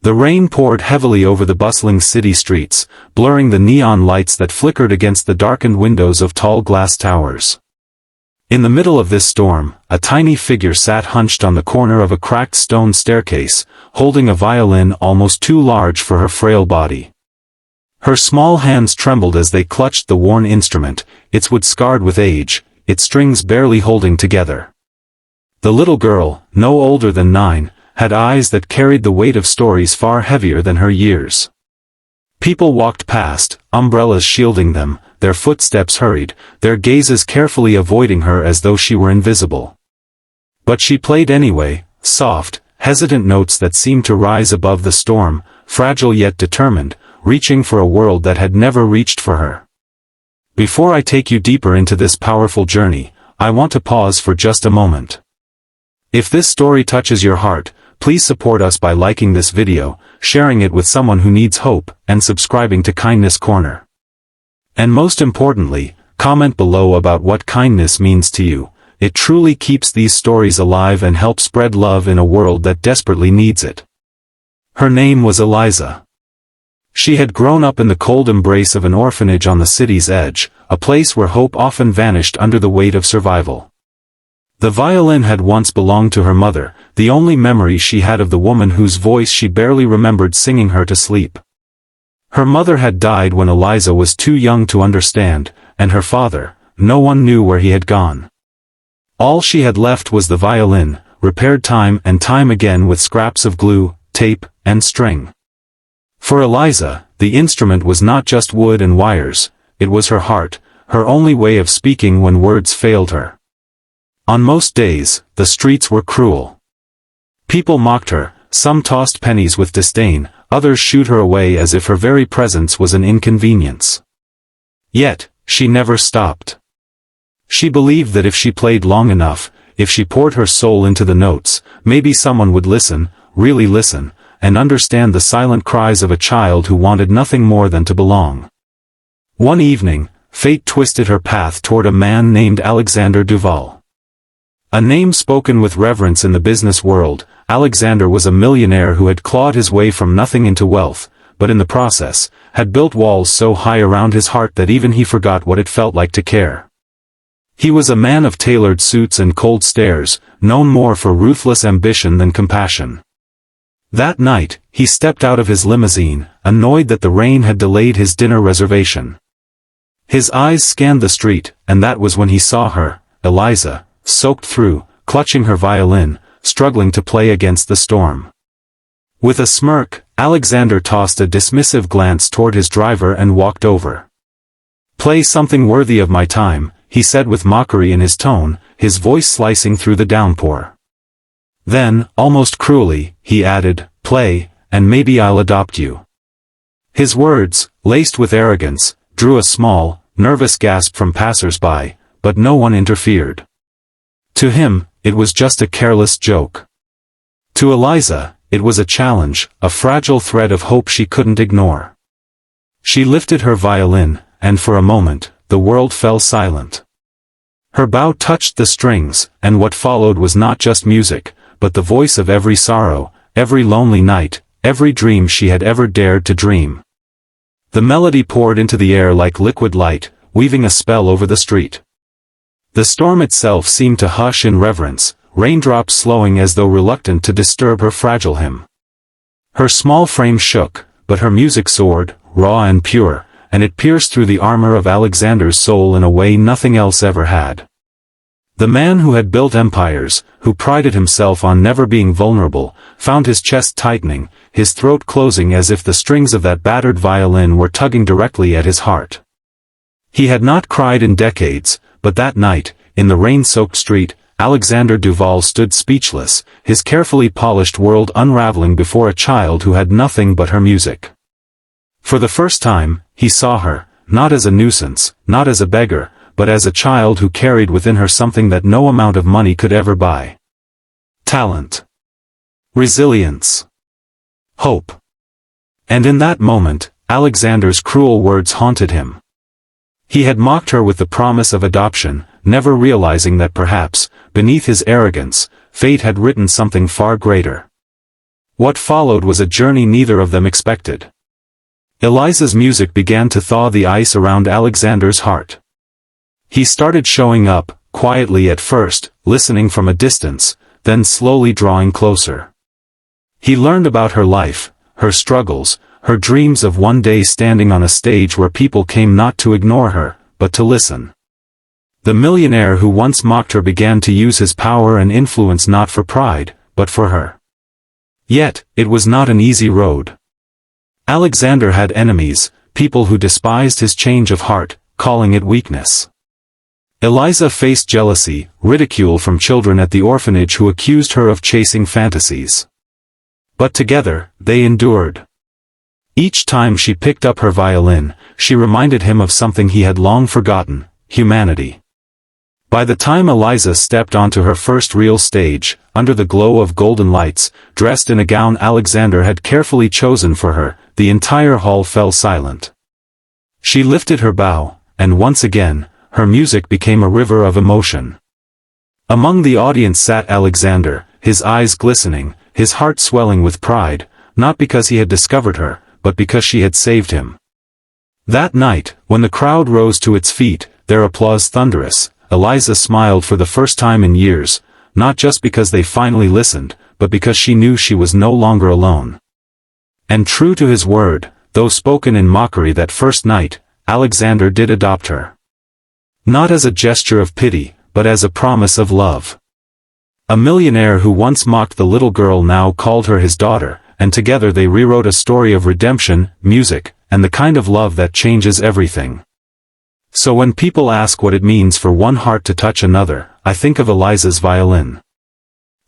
The rain poured heavily over the bustling city streets, blurring the neon lights that flickered against the darkened windows of tall glass towers. In the middle of this storm, a tiny figure sat hunched on the corner of a cracked stone staircase, holding a violin almost too large for her frail body. Her small hands trembled as they clutched the worn instrument, its wood scarred with age, its strings barely holding together. The little girl, no older than 9, had eyes that carried the weight of stories far heavier than her years. People walked past, umbrellas shielding them, their footsteps hurried, their gazes carefully avoiding her as though she were invisible. But she played anyway, soft, hesitant notes that seemed to rise above the storm, fragile yet determined, reaching for a world that had never reached for her. Before I take you deeper into this powerful journey, I want to pause for just a moment. If this story touches your heart, please support us by liking this video, sharing it with someone who needs hope, and subscribing to Kindness Corner. And most importantly, comment below about what kindness means to you. It truly keeps these stories alive and helps spread love in a world that desperately needs it. Her name was Eliza. She had grown up in the cold embrace of an orphanage on the city's edge, a place where hope often vanished under the weight of survival. The violin had once belonged to her mother, the only memory she had of the woman whose voice she barely remembered singing her to sleep. Her mother had died when Eliza was too young to understand, and her father, no one knew where he had gone. All she had left was the violin, repaired time and time again with scraps of glue, tape, and string. For Eliza, the instrument was not just wood and wires, it was her heart, her only way of speaking when words failed her. On most days, the streets were cruel. People mocked her, some tossed pennies with disdain, others shooed her away as if her very presence was an inconvenience. Yet, she never stopped. She believed that if she played long enough, if she poured her soul into the notes, maybe someone would listen, really listen, and understand the silent cries of a child who wanted nothing more than to belong. One evening, fate twisted her path toward a man named Alexander Duval. A name spoken with reverence in the business world, Alexander was a millionaire who had clawed his way from nothing into wealth, but in the process, had built walls so high around his heart that even he forgot what it felt like to care. He was a man of tailored suits and cold stares, known more for ruthless ambition than compassion. That night, he stepped out of his limousine, annoyed that the rain had delayed his dinner reservation. His eyes scanned the street, and that was when he saw her, Eliza, soaked through, clutching her violin, struggling to play against the storm. With a smirk, Alexander tossed a dismissive glance toward his driver and walked over. "Play something worthy of my time," he said with mockery in his tone, his voice slicing through the downpour. Then, almost cruelly, he added, "Play, and maybe I'll adopt you." His words, laced with arrogance, drew a small, nervous gasp from passers-by, but no one interfered. To him, it was just a careless joke. To Eliza, it was a challenge, a fragile thread of hope she couldn't ignore. She lifted her violin, and for a moment, the world fell silent. Her bow touched the strings, and what followed was not just music, but the voice of every sorrow, every lonely night, every dream she had ever dared to dream. The melody poured into the air like liquid light, weaving a spell over the street. The storm itself seemed to hush in reverence, raindrops slowing as though reluctant to disturb her fragile hymn. Her small frame shook, but her music soared, raw and pure, and it pierced through the armor of Alexander's soul in a way nothing else ever had. The man who had built empires, who prided himself on never being vulnerable, found his chest tightening, his throat closing as if the strings of that battered violin were tugging directly at his heart. He had not cried in decades, but that night, in the rain-soaked street, Alexander Duval stood speechless, his carefully polished world unraveling before a child who had nothing but her music. For the first time, he saw her, not as a nuisance, not as a beggar, but as a child who carried within her something that no amount of money could ever buy. Talent. Resilience. Hope. And in that moment, Alexander's cruel words haunted him. He had mocked her with the promise of adoption, never realizing that perhaps, beneath his arrogance, fate had written something far greater. What followed was a journey neither of them expected. Eliza's music began to thaw the ice around Alexander's heart. He started showing up, quietly at first, listening from a distance, then slowly drawing closer. He learned about her life, her struggles, her dreams of one day standing on a stage where people came not to ignore her, but to listen. The millionaire who once mocked her began to use his power and influence not for pride, but for her. Yet, it was not an easy road. Alexander had enemies, people who despised his change of heart, calling it weakness. Eliza faced jealousy, ridicule from children at the orphanage who accused her of chasing fantasies. But together, they endured. Each time she picked up her violin, she reminded him of something he had long forgotten: humanity. By the time Eliza stepped onto her first real stage, under the glow of golden lights, dressed in a gown Alexander had carefully chosen for her, the entire hall fell silent. She lifted her bow, and once again, her music became a river of emotion. Among the audience sat Alexander, his eyes glistening, his heart swelling with pride, not because he had discovered her, but because she had saved him. That night, when the crowd rose to its feet, their applause thunderous, Eliza smiled for the first time in years, not just because they finally listened, but because she knew she was no longer alone. And true to his word, though spoken in mockery that first night, Alexander did adopt her. Not as a gesture of pity, but as a promise of love. A millionaire who once mocked the little girl now called her his daughter, and together they rewrote a story of redemption, music, and the kind of love that changes everything. So when people ask what it means for one heart to touch another, I think of Eliza's violin.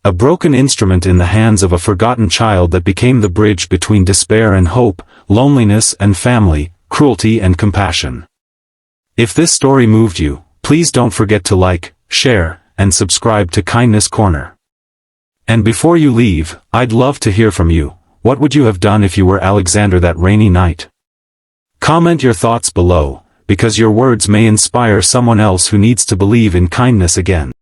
A broken instrument in the hands of a forgotten child that became the bridge between despair and hope, loneliness and family, cruelty and compassion. If this story moved you, please don't forget to like, share, and subscribe to Kindness Corner. And before you leave, I'd love to hear from you. What would you have done if you were Alexander that rainy night? Comment your thoughts below, because your words may inspire someone else who needs to believe in kindness again.